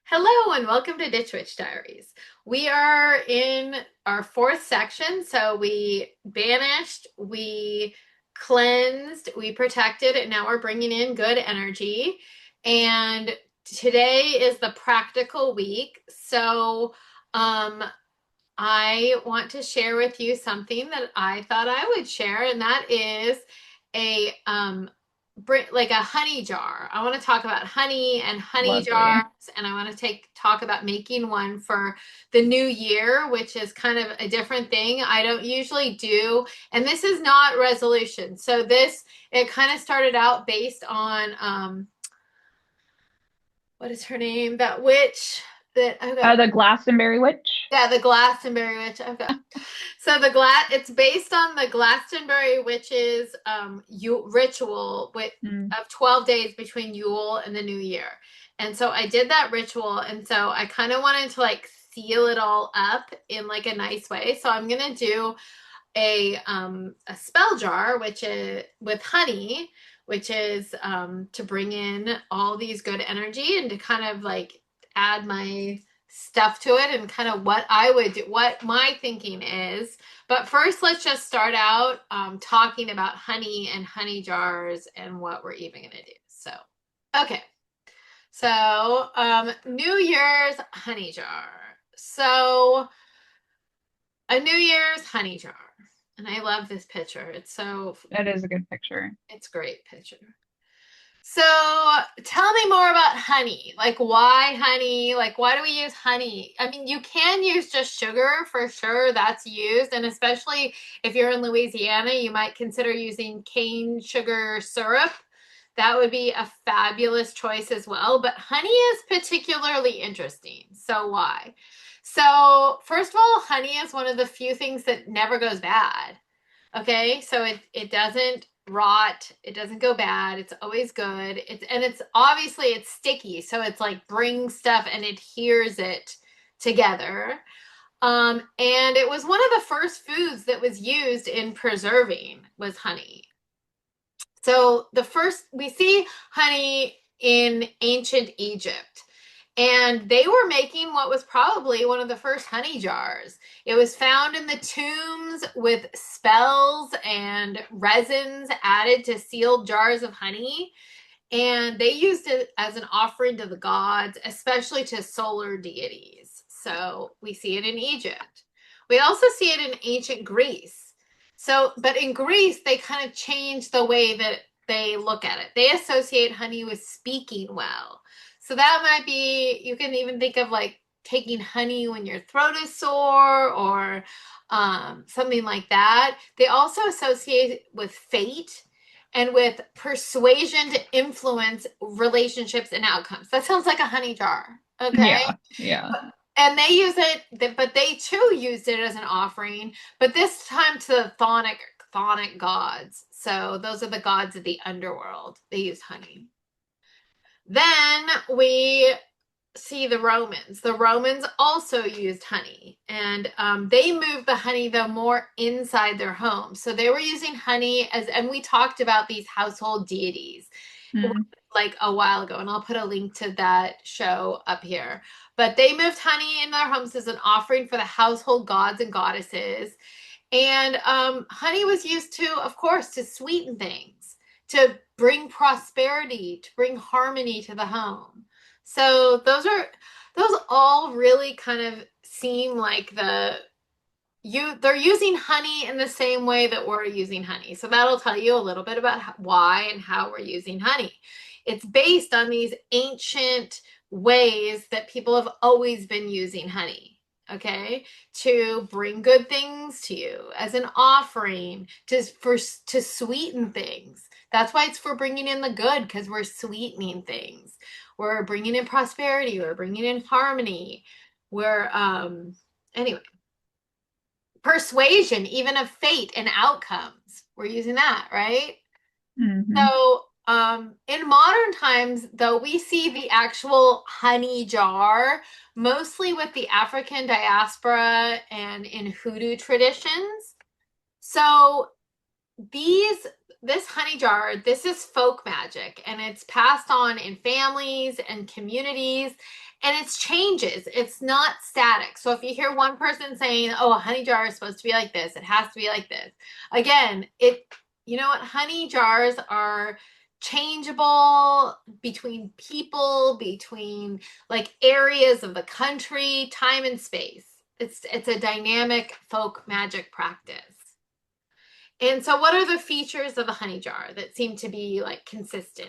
Hello and welcome to Ditch Witch Diaries. We are in our fourth section. So we banished, we cleansed, we protected, and now we're bringing in good energy. And today is the practical week. So I want to share with you something that I thought I would share, and that is a like a honey jar. I want to talk about honey and honey jars, Lovely. and I want to talk about making one for the new year, which is kind of a different thing. I don't usually do, and this is not resolution. So it kind of started out based on what is her name? That witch that I got. The Glastonbury Witch. Yeah, the Glastonbury witch. I've got. So it's based on the Glastonbury witches ritual Mm. of 12 days between Yule and the New Year. And so I did that ritual, and so I kind of wanted to like seal it all up in like a nice way. So I'm gonna do a spell jar, which is with honey, which is to bring in all these good energy and to kind of like add my stuff to it and kind of what I would do, what my thinking is. But first, let's just start out talking about honey and honey jars and what we're even going to do. So, okay. So, New Year's honey jar. So, a New Year's honey jar. And I love this picture. That is a good picture. It's a great picture. So tell me more about honey. Like, why honey? Like, why do we use honey? I mean, you can use just sugar for sure. That's used. And especially if you're in Louisiana, you might consider using cane sugar syrup. That would be a fabulous choice as well. But honey is particularly interesting. So, why? So, first of all, honey is one of the few things that never goes bad. Okay, so it doesn't rot, it doesn't go bad, it's always good. It's obviously it's sticky, so it's like brings stuff and adheres it together. And it was one of the first foods that was used in preserving was honey. So the first we see honey in ancient Egypt. And they were making what was probably one of the first honey jars. It was found in the tombs with spells and resins added to sealed jars of honey. And they used it as an offering to the gods, especially to solar deities. So we see it in Egypt. We also see it in ancient Greece. So, but in Greece, they kind of changed the way that they look at it. They associate honey with speaking well. So that might be, you can even think of like taking honey when your throat is sore or something like that. They also associate it with fate and with persuasion to influence relationships and outcomes. That sounds like a honey jar. Okay. Yeah, yeah. And they use it, but they too used it as an offering, but this time to the chthonic gods. So those are the gods of the underworld. They use honey. Then we see the Romans. The Romans also used honey, and they moved the honey though more inside their homes. So they were using honey and we talked about these household deities Mm. like a while ago, and I'll put a link to that show up here. But they moved honey in their homes as an offering for the household gods and goddesses. And honey was used to, of course, to sweeten things, to bring prosperity, to bring harmony to the home. So those all really kind of seem like they're using honey in the same way that we're using honey. So that'll tell you a little bit about why and how we're using honey. It's based on these ancient ways that people have always been using honey, okay, to bring good things to you as an offering to sweeten things. That's why it's for bringing in the good, because we're sweetening things. We're bringing in prosperity, we're bringing in harmony. We're anyway, persuasion, even of fate and outcomes. We're using that, right? Hmm. So, in modern times, though, we see the actual honey jar mostly with the African diaspora and in Hoodoo traditions. So, these this honey jar, this is folk magic, and it's passed on in families and communities, and it's changes. It's not static. So if you hear one person saying, "Oh, a honey jar is supposed to be like this, it has to be like this," again, you know what? Honey jars are changeable between people, between like areas of the country, time and space. It's a dynamic folk magic practice. And so what are the features of a honey jar that seem to be like consistent?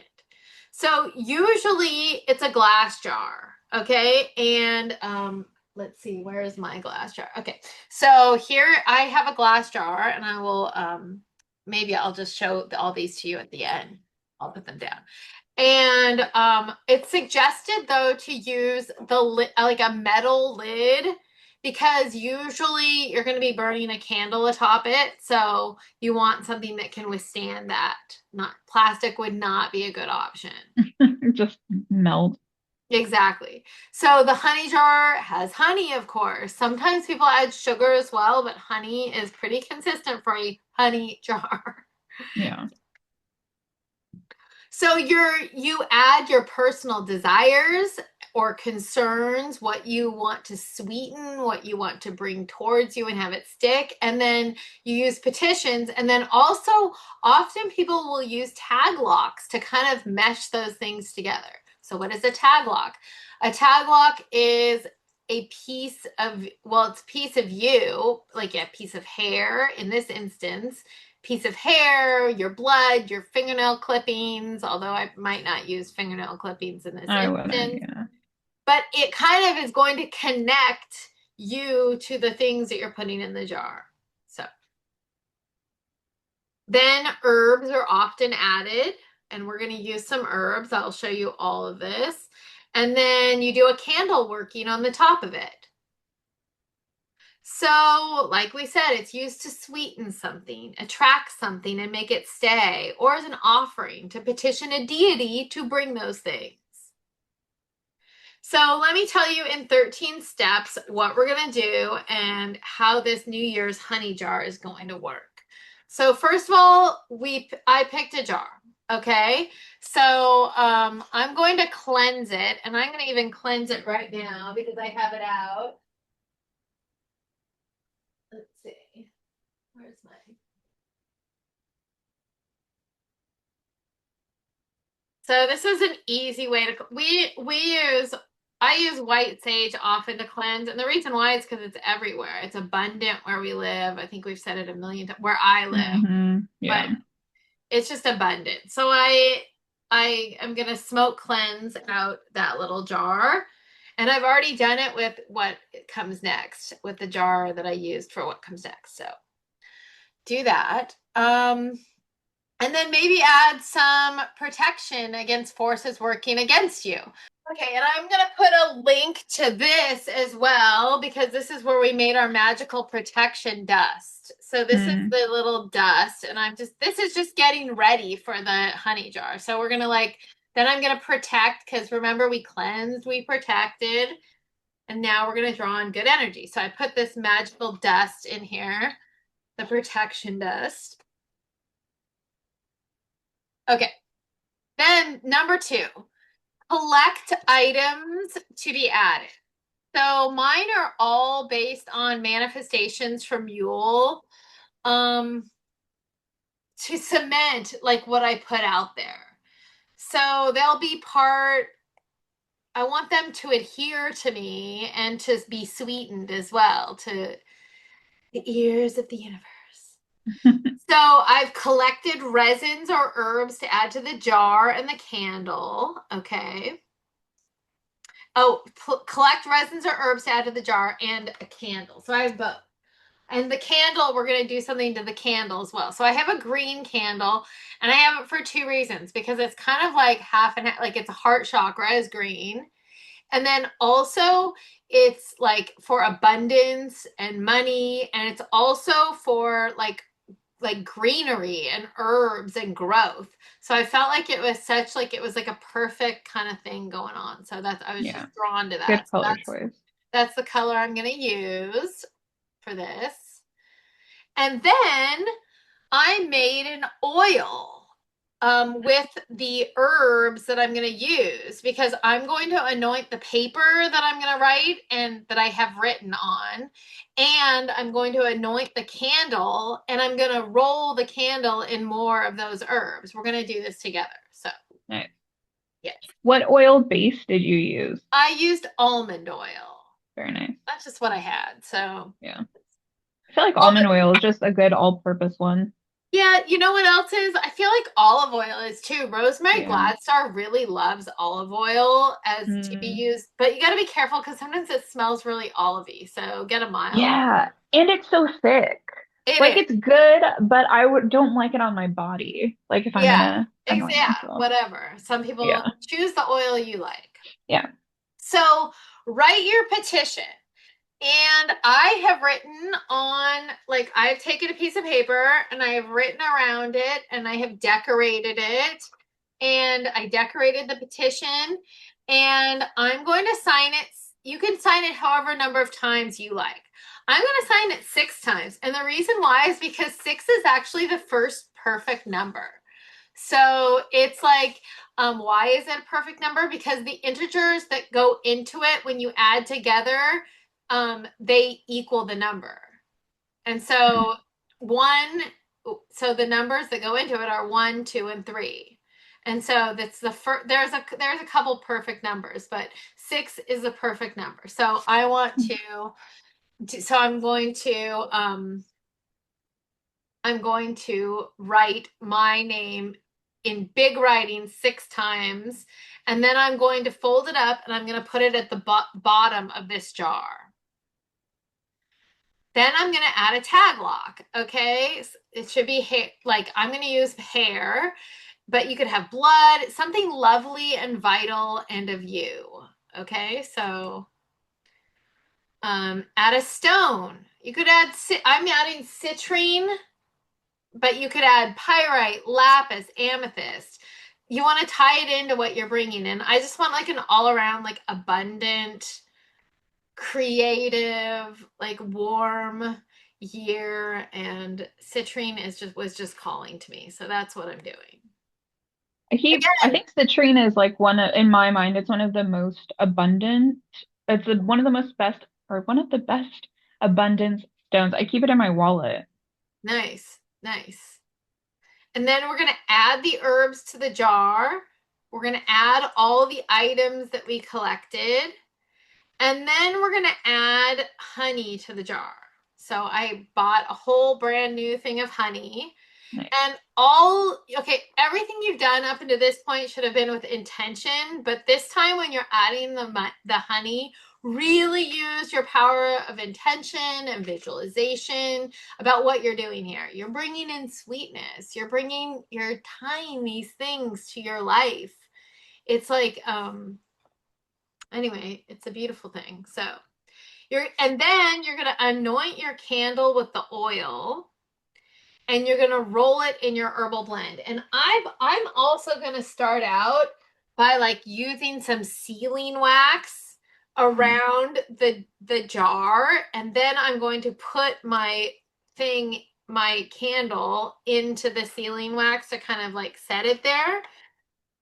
So usually it's a glass jar, okay? And let's see, where is my glass jar? Okay, so here I have a glass jar, and I will maybe I'll just show all these to you at the end. I'll put them down. And it's suggested though to use the like a metal lid, because usually you're going to be burning a candle atop it, so you want something that can withstand that. Not plastic would not be a good option. Just melt. Exactly. So the honey jar has honey, of course. Sometimes people add sugar as well, but honey is pretty consistent for a honey jar. Yeah. So you add your personal desires or concerns, what you want to sweeten, what you want to bring towards you and have it stick, and then you use petitions, and then also often people will use taglocks to kind of mesh those things together. So what is a taglock? A taglock is a piece of, well, it's a piece of you, like a piece of hair in this instance, piece of hair, your blood, your fingernail clippings, although I might not use fingernail clippings in this instance. Yeah. But it kind of is going to connect you to the things that you're putting in the jar. So then herbs are often added, and we're going to use some herbs. I'll show you all of this. And then you do a candle working on the top of it. So, like we said, it's used to sweeten something, attract something, and make it stay, or as an offering to petition a deity to bring those things. So, let me tell you in 13 steps what we're going to do and how this New Year's honey jar is going to work. So, first of all, I picked a jar. Okay, so I'm going to cleanse it, and I'm going to even cleanse it right now because I have it out. Let's see. Where's my? So this is an easy way to I use white sage often to cleanse, and the reason why is because it's everywhere. It's abundant where we live. I think we've said it a million times where I live, Yeah. but it's just abundant. So I am gonna smoke cleanse out that little jar, and I've already done it with what comes next with the jar that I used for what comes next. So do that. And then maybe add some protection against forces working against you. Okay, and I'm going to put a link to this as well, because this is where we made our magical protection dust. So this is the little dust, and this is just getting ready for the honey jar. So we're going to then I'm going to protect, because remember we cleansed, we protected, and now we're going to draw on good energy. So I put this magical dust in here, the protection dust. Okay. Then number 2, collect items to be added. So mine are all based on manifestations from Yule, to cement like what I put out there. So they'll be I want them to adhere to me and to be sweetened as well to the ears of the universe. So I've collected resins or herbs to add to the jar and the candle. Okay. Oh, collect resins or herbs to add to the jar and a candle. So I have both. And the candle, we're going to do something to the candle as well. So I have a green candle, and I have it for 2 reasons. Because it's kind of like half and half, like it's a heart chakra is green. And then also it's like for abundance and money. And it's also for like greenery and herbs and growth. So I felt like it was it was like a perfect kind of thing going on. So I was just drawn to that. Good color choice. That's the color I'm going to use for this. And then I made an oil with the herbs that I'm going to use because I'm going to anoint the paper that I'm going to write and that I have written on. And I'm going to anoint the candle and I'm going to roll the candle in more of those herbs. We're going to do this together. So, Nice. yes. What oil base did you use? I used almond oil. Very nice. That's just what I had. So, Yeah. I feel like almond almond. oil is just a good all-purpose one. Yeah, you know what else is? I feel like olive oil is too. Rosemary Yeah. Gladstar really loves olive oil as to be Mm. used, but you got to be careful because sometimes it smells really olivey. So get a mild. Yeah. And it's so thick. It Like is. it's good, but I would don't like it on my body. Like if I'm Yeah. gonna anoint Yeah. myself. Whatever. Some people Yeah. choose the oil you like. Yeah. So write your petition. And I have written on, like, I've taken a piece of paper and I have written around it and I have decorated it. And I decorated the petition and I'm going to sign it. You can sign it however number of times you like. I'm going to sign it 6 times. And the reason why is because 6 is actually the first perfect number. So it's like, why is it a perfect number? Because the integers that go into it when you add together, they equal the number. And Mm. so one, so the numbers that go into it are 1, 2, and 3. And so that's the first. There's a couple perfect numbers, but 6 is a perfect number. So I want to. So I'm going to write my name in big writing 6 times, and then I'm going to fold it up and I'm going to put it at the bottom of this jar. Then I'm going to add a tag lock. Okay. It should be hair. Like I'm going to use hair, but you could have blood, something lovely and vital and of you. Okay. So, add a stone. You could add, I'm adding citrine, but you could add pyrite, lapis, amethyst. You want to tie it into what you're bringing in. I just want like an all around, like abundant, creative, like warm year. And citrine is just was just calling to me. So that's what I'm doing. I Again, think citrine is like in my mind, it's one of the most abundant. It's one of the most best, or one of the best abundance stones. I keep it in my wallet. nice, nice. And then we're going to add the herbs to the jar. We're going to add all the items that we collected. And then we're going to add honey to the jar. So I bought a whole brand new thing of honey. Nice. And okay, everything you've done up until this point should have been with intention. But this time when you're adding the honey, really use your power of intention and visualization about what you're doing here. You're bringing in sweetness. You're tying these things to your life. It's like, anyway, it's a beautiful thing. So and then you're going to anoint your candle with the oil and you're going to roll it in your herbal blend. And I'm also going to start out by like using some sealing wax Mm. around the jar, and then I'm going to put my candle into the sealing wax to kind of like set it there.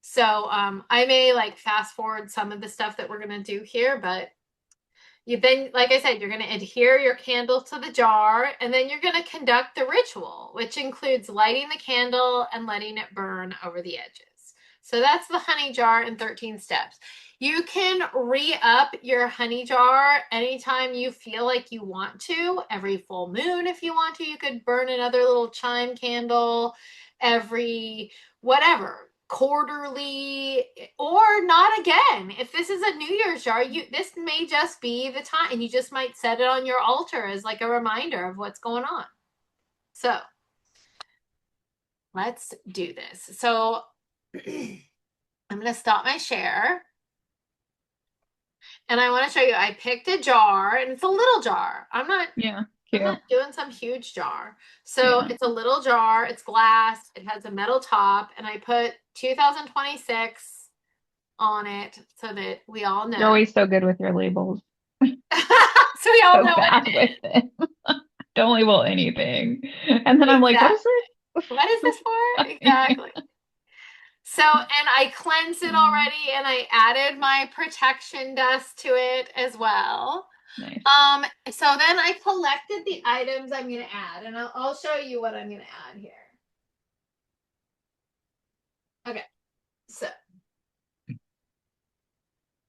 So I may like fast forward some of the stuff that we're going to do here, but you've been, like I said, you're going to adhere your candle to the jar, and then you're going to conduct the ritual, which includes lighting the candle and letting it burn over the edges. So that's the honey jar in 13 steps. You can re-up your honey jar anytime you feel like you want to. Every full moon, if you want to, you could burn another little chime candle every whatever quarterly or not again. If this is a New Year's jar, this may just be the time and you just might set it on your altar as like a reminder of what's going on. So let's do this. So I'm going to stop my share and I want to show you. I picked a jar and it's a little jar. Yeah, I'm not cute. doing some huge jar. So Yeah. it's a little jar, it's glass, it has a metal top, and I put 2026 on it so that we all You're know. always so good with your labels. So we all So know what bad it with is. it. Don't label anything. And then I'm like, what is Exactly. it? What is this for? Exactly. So, and I cleansed it Mm, already and I added my protection dust to it as well. nice. So then I collected the items I'm going to add, and I'll show you what I'm going to add here. Okay, so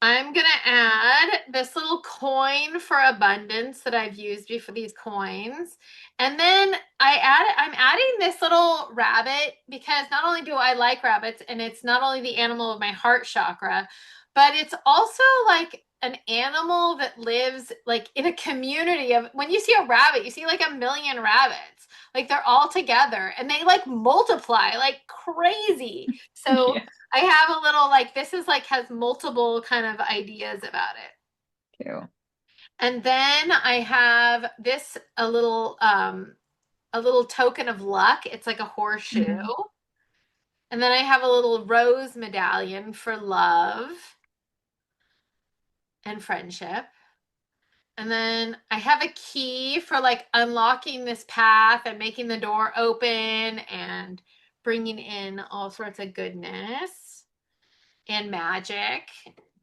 I'm going to add this little coin for abundance that I've used before, these coins. And then I'm adding this little rabbit because not only do I like rabbits, and it's not only the animal of my heart chakra, but it's also like an animal that lives like in a community of, when you see a rabbit, you see like a million rabbits. Like they're all together and they like multiply like crazy. So Yeah, I have a little like, this is like has multiple kind of ideas about it. cute. And then I have this a little token of luck. It's like a horseshoe. Mm, And then I have a little rose medallion for love and friendship. And then I have a key for like unlocking this path and making the door open and bringing in all sorts of goodness and magic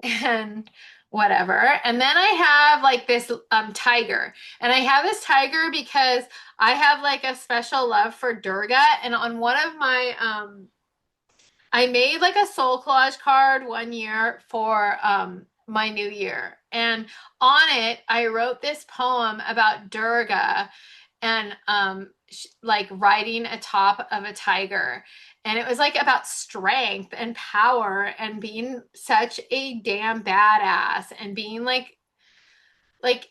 and whatever. And then I have like this tiger. And I have this tiger because I have like a special love for Durga. And on one of my I made like a soul collage card one year for my new year. And on it, I wrote this poem about Durga and like riding atop of a tiger. And it was like about strength and power and being such a damn badass and being like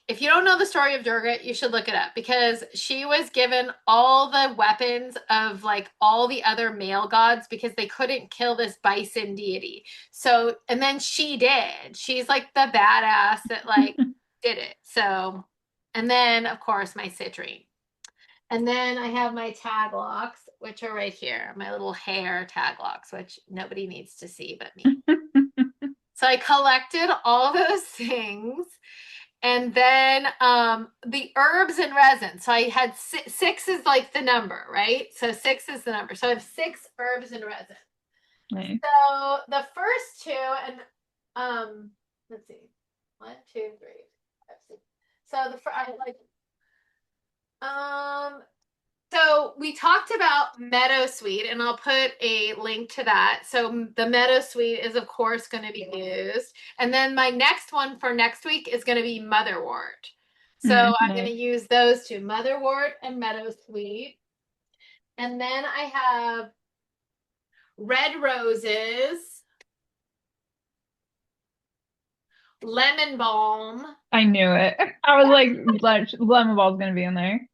if you don't know the story of Durga, you should look it up because she was given all the weapons of like all the other male gods because they couldn't kill this bison deity. So, and then she did. She's like the badass that like did it. So, and then of course my citrine. And then I have my taglocks, which are right here, my little hair taglocks, which nobody needs to see but me. So I collected all those things. And then the herbs and resin. So I had six is like the number, right? So six is the number. So I have six herbs and resin. nice. So the first two, and let's see, one, two, three, five, six. So I like um so we talked about Meadowsweet, and I'll put a link to that. So the Meadowsweet is, of course, going to be used. And then my next one for next week is going to be Motherwort. So I'm going to Nice. use those two, Motherwort and Meadowsweet. And then I have red roses, lemon balm. I knew it. I was like, lemon ball's gonna be in there.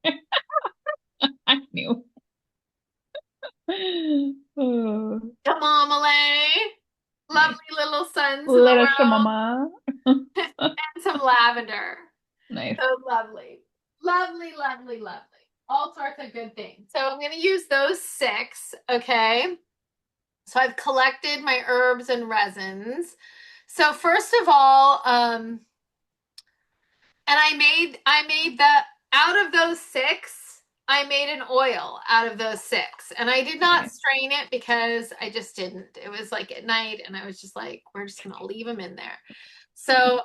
I knew. Oh, Chamomile, nice. lovely little suns in the Little world, shamama. and some lavender. Nice. So lovely. Lovely, lovely, lovely. All sorts of good things. So I'm going to use those six. Okay. So I've collected my herbs and resins. So first of all, and I made the out of those six, I made an oil out of those six. And I did not Nice. strain it because I just didn't. It was like at night and I was just like, we're just gonna leave them in there. So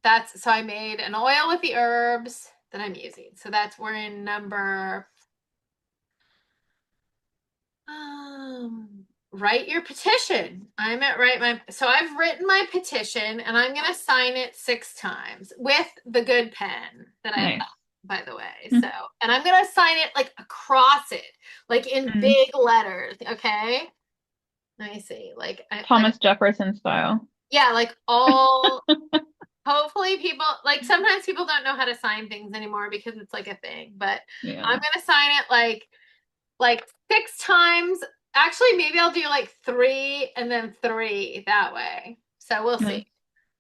that's so I made an oil with the herbs that I'm using. So that's we're in number write your petition. I'm at write my so I've written my petition and I'm gonna sign it 6 times with the good pen that I Nice. left, by the way. So and I'm gonna sign it like across it, like in Mm. big letters. Okay. Let me see. Like Thomas Jefferson style. yeah, like all hopefully people like sometimes people don't know how to sign things anymore because it's like a thing, but I'm Yeah. gonna sign it like 6 times. Actually, maybe I'll do like three and then three that way. So we'll Nice. see.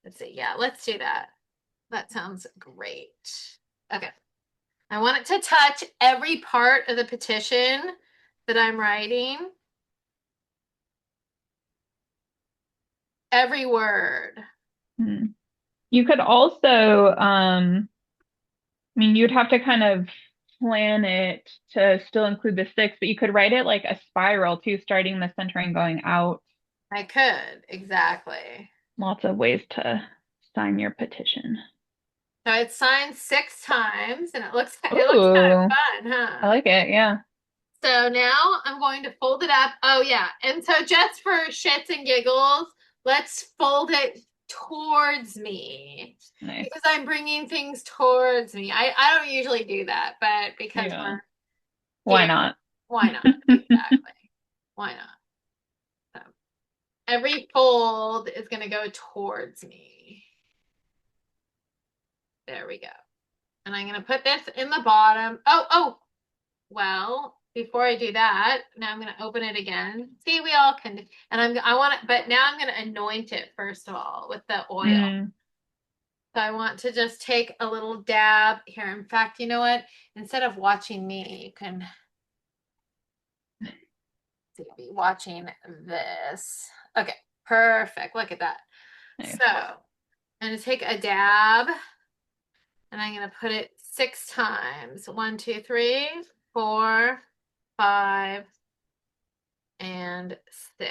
Let's see. Yeah, let's do that. That sounds great. Okay. I want it to touch every part of the petition that I'm writing. Every word. Mm. You could also, I mean, you'd have to kind of plan it to still include the six, but you could write it like a spiral too, starting in the center and going out. I could, exactly. Lots of ways to sign your petition. So it's signed 6 times and it looks kind Ooh, of fun, I huh? like it. Yeah. So now I'm going to fold it up. Oh yeah. And so just for shits and giggles, let's fold it towards me Nice. because I'm bringing things towards me. I don't usually do that, but because Yeah. we're Why here, not? why not? Exactly. Why not? So every fold is going to go towards me. There we go. And I'm going to put this in the bottom. Oh, well, before I do that, now I'm going to open it again. See, we all can, and I want it, but now I'm going to anoint it first of all with the oil. Mm. So I want to just take a little dab here. In fact, you know what? Instead of watching me, you can be watching this. Okay, perfect. Look at that. Nice. So I'm going to take a dab and I'm going to put it 6 times. 1, 2, 3, 4, 5, and 6.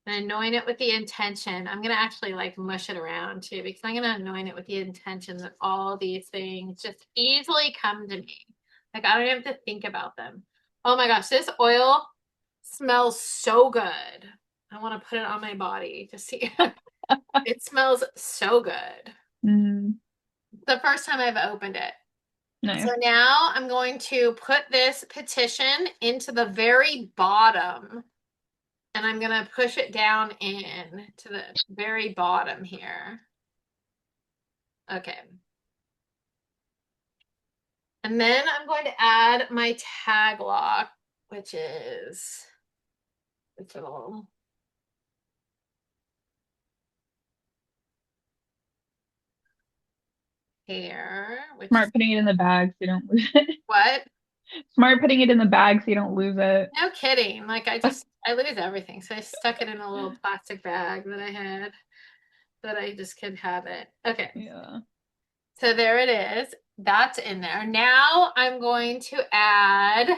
And anoint it with the intention. I'm going to actually like mush it around too because I'm going to anoint it with the intention that all these things just easily come to me. Like I don't have to think about them. Oh my gosh, this oil smells so good. I want to put it on my body to see. It smells so good. Mm. The first time I've opened it. So Nice. now I'm going to put this petition into the very bottom and I'm going to push it down in to the very bottom here. Okay. And then I'm going to add my tag lock, which is this little hair, which is Smart putting it in the bag so you don't lose it. what? Smart putting it in the bag so you don't lose it. No kidding. Like I lose everything. So I stuck it in a little plastic bag that I had that I just could have it. Okay. Yeah. So there it is. That's in there. Now I'm going to add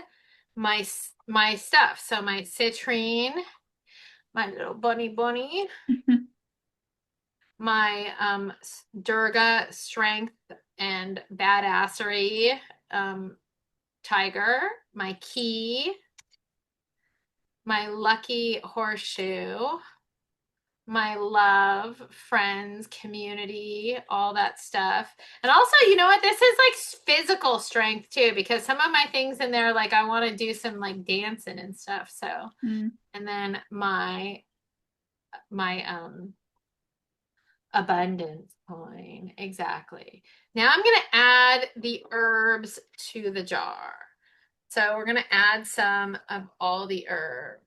my stuff. So my citrine, my little bunny, my Durga strength and badassery tiger, my key, my lucky horseshoe, my love, friends, community, all that stuff. And also, you know what? This is like physical strength too, because some of my things in there, like I want to do some like dancing and stuff. So, Mm. and then my abundance coin. Exactly. Now I'm going to add the herbs to the jar. So we're going to add some of all the herbs.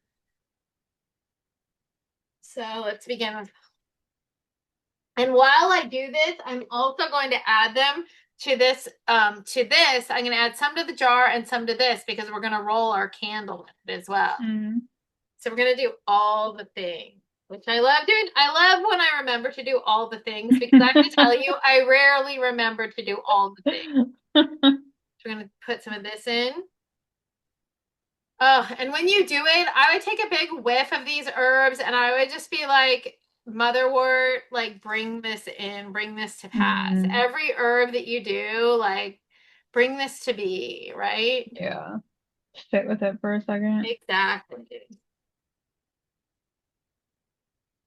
So let's begin with, and while I do this, I'm also going to add them to this. I'm going to add some to the jar and some to this because we're going to roll our candle with it as well. Mm. So we're going to do all the things, which I love doing. I love when I remember to do all the things because I have to tell you, I rarely remember to do all the things. So we're going to put some of this in. Oh, and when you do it, I would take a big whiff of these herbs and I would just be like, Motherwort, like, bring this in, bring this to pass. Mm. Every herb that you do, like, bring this to be, right? Yeah. Sit with it for a second. Exactly.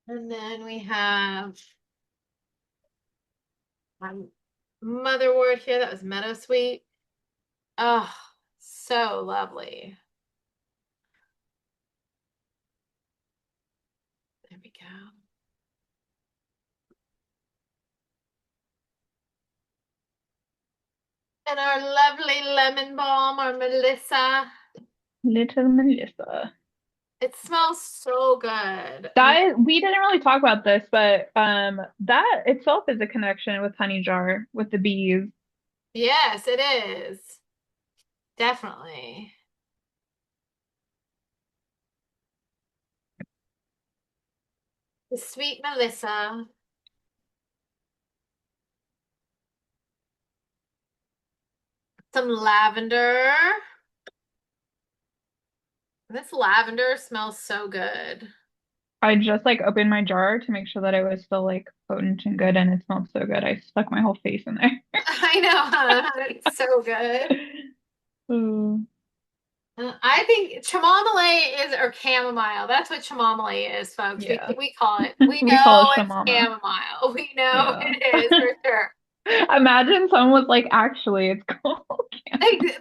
And then we have Motherwort here. That was Meadowsweet. Oh, so lovely. There we go. And our lovely lemon balm, our Melissa. Little Melissa. It smells so good. I mean, That we didn't really talk about this, but that itself is a connection with honey jar with the bees. yes, it is. Definitely. The sweet Melissa. Some lavender. This lavender smells so good. I just like opened my jar to make sure that it was still like potent and good, and it smelled so good. I stuck my whole face in there. I know, huh? It's so good. Ooh. I think chamomile is, or chamomile. That's what chamomile is, folks. Yeah. We call it. We We call it know it's shamama. chamomile. We know Yeah. it is for sure. Imagine someone was like, actually, it's called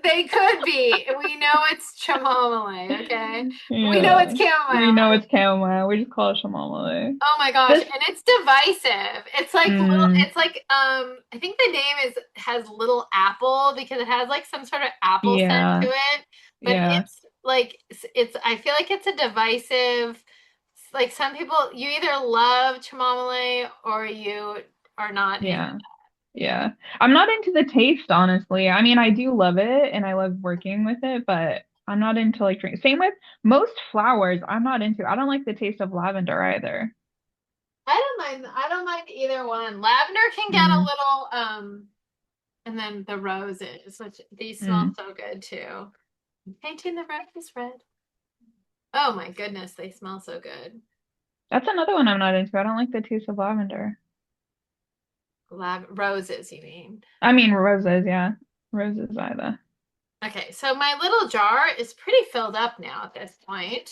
They could be. We know it's chamomile, okay? We know it's Yeah. We chamomile. know it's chamomile. We just call it chamomile. Oh my gosh, This and it's divisive. It's like little, mm, it's like I think the name is has little apple because it has like some sort of apple scent yeah. to it, but Yeah. it's like it's I feel like it's a divisive, like some people you either love chamomile or you are not into Yeah. Yeah. I'm not into the taste, honestly. I mean, I do love it and I love working with it, but I'm not into like drink. Same with most flowers, I'm not into. I don't like the taste of lavender either. I don't mind either one. Lavender can get a Mm, little and then the roses, which these smell mm. so good too. Painting the roses red. Oh my goodness, they smell so good. That's another one I'm not into. I don't like the taste of lavender. Roses, you mean? I mean, roses, yeah. Roses either. Okay, so my little jar is pretty filled up now at this point.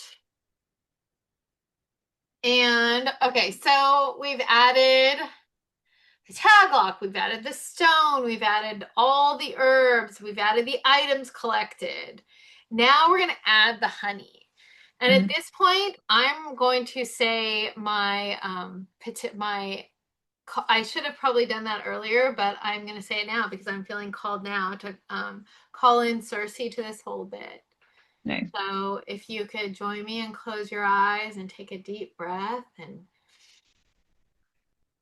And okay, so we've added the taglock, we've added the stone, we've added all the herbs, we've added the items collected. Now we're going to add the honey. And at Mm, this point, I'm going to say my I should have probably done that earlier, but I'm going to say it now because I'm feeling called now to call in Cersei to this whole bit. nice. So if you could join me and close your eyes and take a deep breath and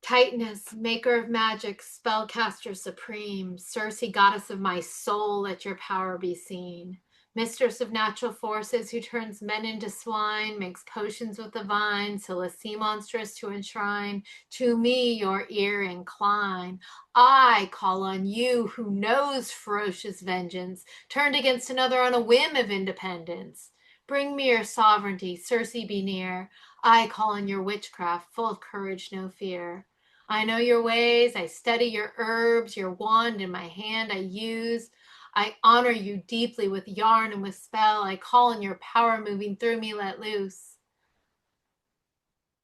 Titaness, maker of magic, spellcaster supreme, Circe, goddess of my soul, let your power be seen. Mistress of natural forces who turns men into swine, makes potions with the vine, till a sea monstrous to enshrine, to me your ear incline. I call on you who knows ferocious vengeance, turned against another on a whim of independence. Bring me your sovereignty, Circe be near. I call on your witchcraft, full of courage, no fear. I know your ways. I study your herbs, your wand in my hand I use. I honor you deeply with yarn and with spell. I call on your power moving through me let loose.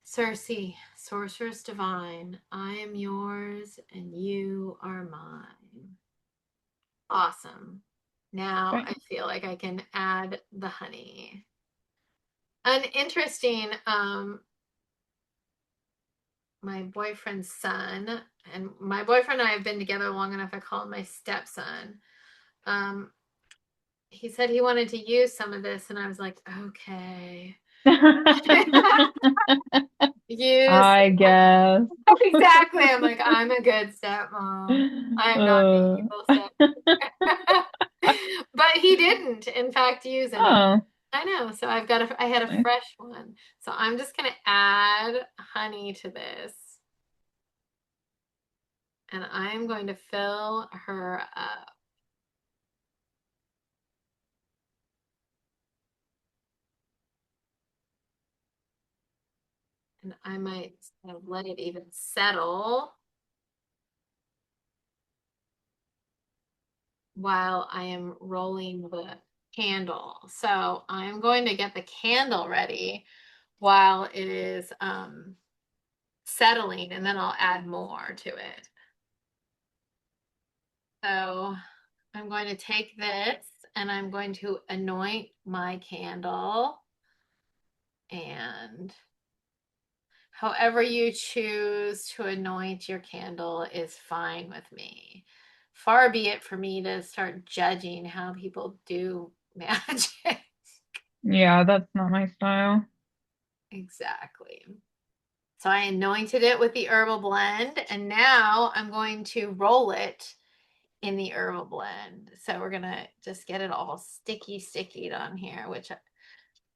Circe, sorceress divine, I am yours and you are mine. Awesome. Now I Okay. feel like I can add the honey. An interesting my boyfriend's son, and my boyfriend and I have been together long enough, I call him my stepson. Um, he said he wanted to use some of this, and I was like, okay. Use I guess. exactly. I'm like, I'm a good stepmom. I'm not the Uh, evil step. But he didn't, in fact, use any. oh, I know. So I had a nice. fresh one. So I'm just gonna add honey to this. And I'm going to fill her up. And I might let it even settle while I am rolling the candle. So I'm going to get the candle ready while it is settling, and then I'll add more to it. So I'm going to take this and I'm going to anoint my candle, and however you choose to anoint your candle is fine with me. Far be it for me to start judging how people do magic. Yeah, that's not my style. Exactly. So I anointed it with the herbal blend, and now I'm going to roll it in the herbal blend. So we're gonna just get it all sticky on here, which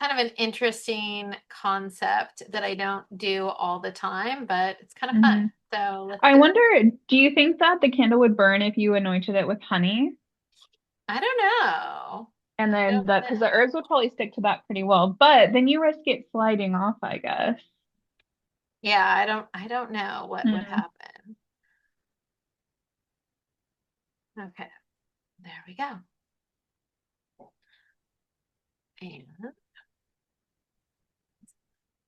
kind of an interesting concept that I don't do all the time, but it's kind of fun. Hmm. So let's I do wonder, do you think that the candle would burn if you anointed it with honey? I don't know. And I then don't that, because the know. herbs would probably stick to that pretty well, but then you risk it sliding off, I guess. Yeah, I don't know what would Hmm. happen. Okay, there we go. And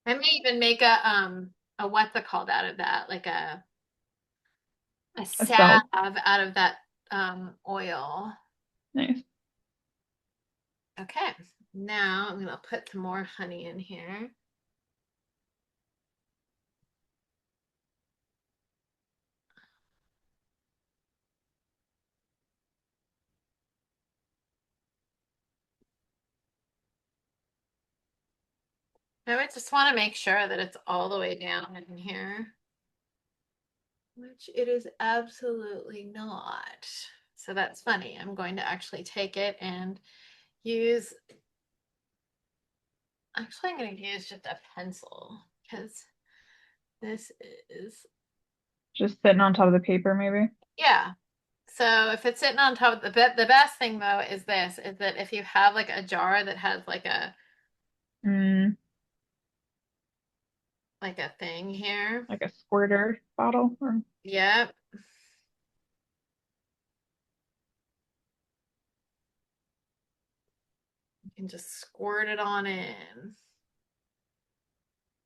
I may even make a what's it called out of that, like a A salve self. out of that oil. Nice. Okay, now I'm gonna put some more honey in here. I would just want to make sure that it's all the way down in here, which it is absolutely not. So that's funny. I'm going to actually take it and use, actually, I'm going to use just a pencil because this is, Just sitting on top of the paper, maybe. yeah. So if it's sitting on top of the best thing though is this, is that if you have like a jar that has Mm, like a thing here. like a squirter bottle or Yep. You can just squirt it on in.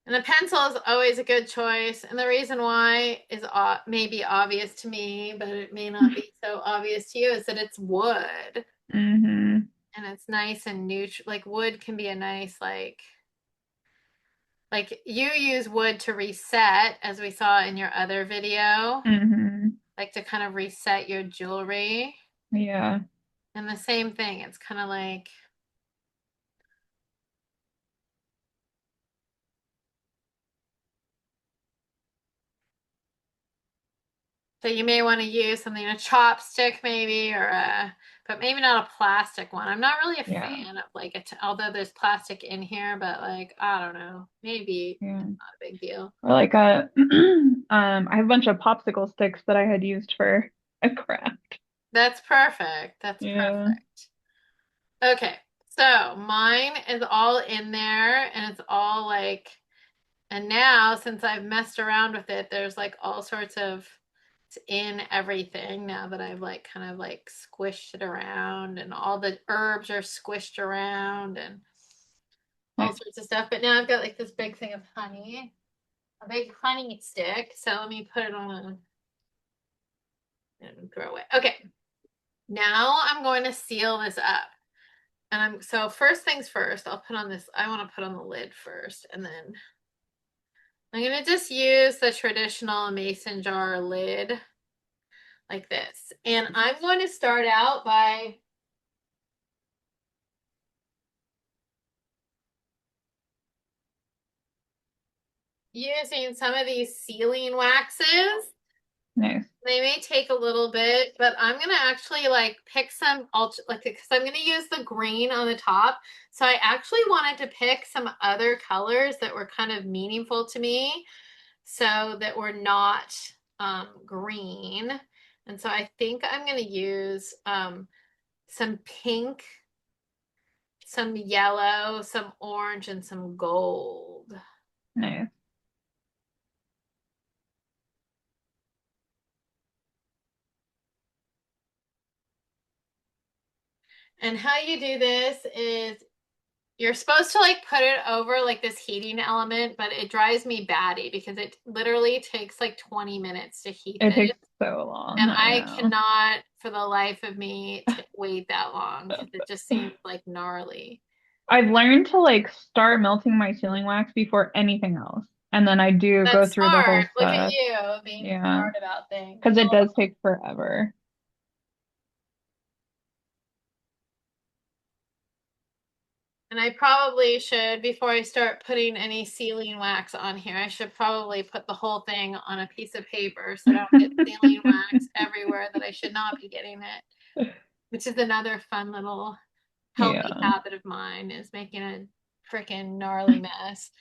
And the pencil is always a good choice. And the reason why is maybe obvious to me, but it may not be so obvious to you, is that it's wood hmm and it's nice and neutral. Like wood can be a nice, like you use wood to reset, as we saw in your other video, hmm like to kind of reset your jewelry. Yeah. And the same thing, it's kind of like, so you may want to use something, a chopstick maybe, but maybe not a plastic one. I'm not really a Yeah. fan of like it, although there's plastic in here, but like, I don't know, maybe Yeah. it's not a big deal. Or like a I have a bunch of popsicle sticks that I had used for a craft. That's perfect. That's Yeah. perfect. Okay. So mine is all in there and it's all like, and now since I've messed around with it, there's like all sorts of, it's in everything now that I've like kind of like squished it around and all the herbs are squished around and all Nice. sorts of stuff. But now I've got like this big thing of honey, a big honey stick. So let me put it on and throw it. Okay. Now I'm going to seal this up. And so first things first, I'll put on this, I want to put on the lid first and then I'm going to just use the traditional mason jar lid like this. And I'm going to start out by using some of these sealing waxes. Nice. They may take a little bit, but I'm gonna actually like pick some like because I'm gonna use the green on the top. So I actually wanted to pick some other colors that were kind of meaningful to me, so that were not green. And so I think I'm gonna use some pink, some yellow, some orange, and some gold. Nice. And how you do this is you're supposed to like put it over like this heating element, but it drives me batty because it literally takes like 20 minutes to heat It this. takes so long, And I I know. cannot for the life of me wait that long because it just seems like gnarly. I've learned to like start melting my sealing wax before anything else. And then I do go That's through the whole smart. Look at stuff. you being Yeah. smart about things. Because it Well, does take forever. and I probably should, before I start putting any sealing wax on here, I should probably put the whole thing on a piece of paper so I don't get sealing wax everywhere that I should not be getting it, which is another fun little healthy Yeah. habit of mine is making a freaking gnarly mess.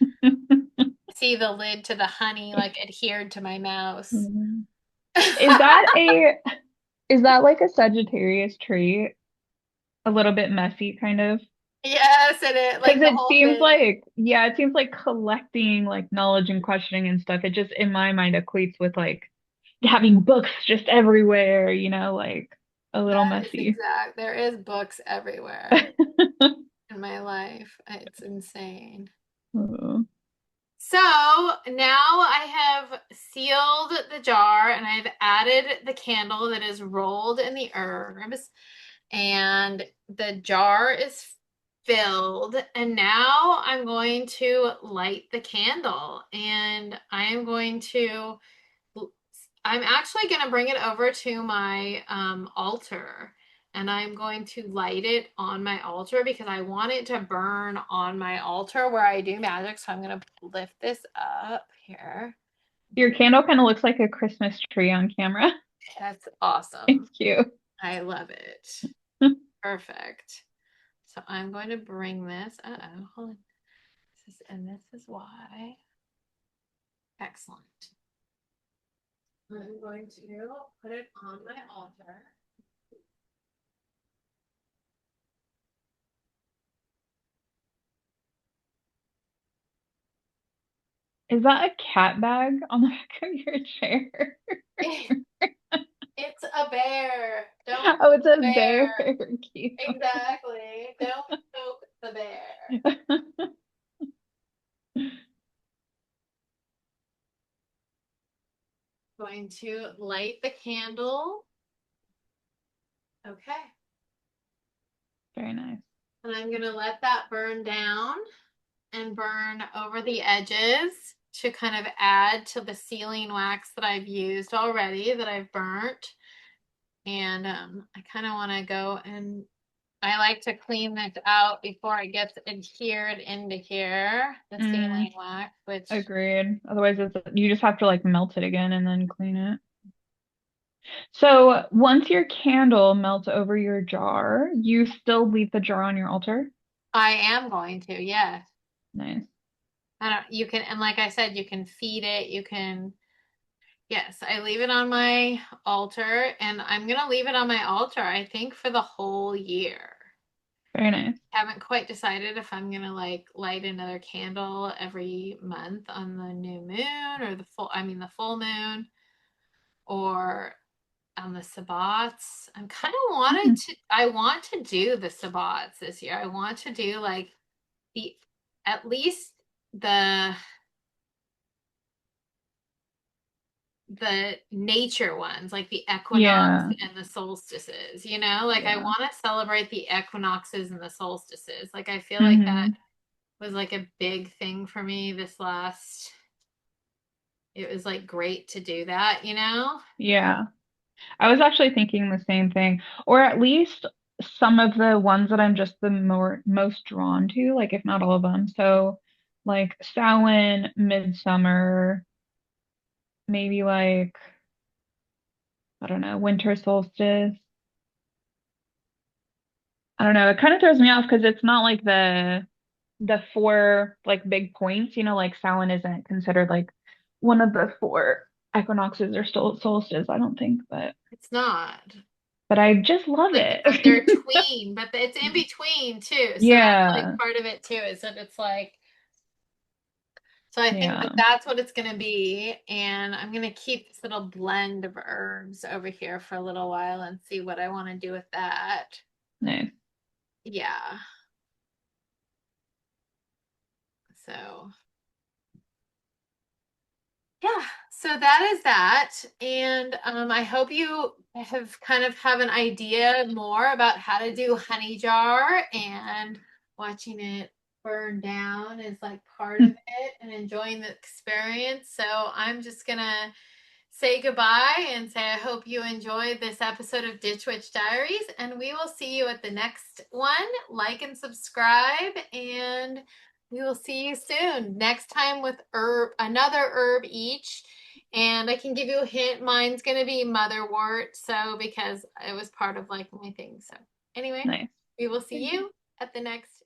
See the lid to the honey like adhered to my mouse. Mhm. Is that a is that like a Sagittarius trait? a little bit messy, kind of. Yes, and it Because like the it whole seems thing. like, yeah, it seems like collecting like knowledge and questioning and stuff. It just, in my mind, equates with like having books just everywhere, like a little That is messy. exact. There is books everywhere in my life. It's insane. Oh. So now I have sealed the jar and I've added the candle that is rolled in the herbs, and the jar is filled. And now I'm going to light the candle, and I'm actually going to bring it over to my altar, and I'm going to light it on my altar because I want it to burn on my altar where I do magic. So I'm going to lift this up here. Your candle kind of looks like a Christmas tree on camera. That's It's awesome. cute. I love it. Perfect. So I'm going to bring this. Uh-oh, hold on. This is why. Excellent. I'm going to put it on my altar. Is that a cat bag on the back of your chair? It's a bear. Don't Oh, it's the a bear. bear. Cute. Exactly. Don't poke the bear. Going to light the candle. Okay. Very nice. And I'm going to let that burn down and burn over the edges to kind of add to the sealing wax that I've used already, that I've burnt. And I kind of want to go, and I like to clean this out before it gets adhered into here, the Mm, sealing wax, which agreed. Otherwise, you just have to like melt it again and then clean it. So once your candle melts over your jar, you still leave the jar on your altar? I am going to, yes. Nice. I don't, you can, and like I said, you can feed it, you can, yes, I leave it on my altar, and I'm gonna leave it on my altar, I think, for the whole year. Very nice. Haven't quite decided if I'm gonna like light another candle every month on the new moon or the full moon, or on the Sabbats. Mm, I want to do the Sabbats this year. I want to do like the, at least the the nature ones, like the equinox yeah. and the solstices, like I Yeah. want to celebrate the equinoxes and the solstices. Like I feel like that Hmm. was like a big thing for me this last, it was like great to do that. Yeah. I was actually thinking the same thing, or at least some of the ones that I'm just the most drawn to, like if not all of them. So like Samhain, Midsummer, maybe like I don't know, winter solstice. I don't know. It kind of throws me off because it's not like the four like big points, like Samhain isn't considered like one of the four equinoxes or solstices, I don't think, It's not but I just love like it. they're tween, but it's in between too. So that's like Yeah. part of it too, is that it's like, so I think that Yeah. that's what it's going to be. And I'm going to keep this little blend of herbs over here for a little while and see what I want to do with that. Nice. Yeah. So, yeah. So that is that. And I hope you have an idea more about how to do honey jar, and watching it burn down is like part of it, and enjoying the experience. So I'm just gonna say goodbye and say I hope you enjoyed this episode of Ditch Witch Diaries, and we will see you at the next one. Like and subscribe, and we will see you soon. Next time with another herb each. And I can give you a hint, mine's gonna be motherwort, so because it was part of like my thing. So anyway, Nice. we will see you at the next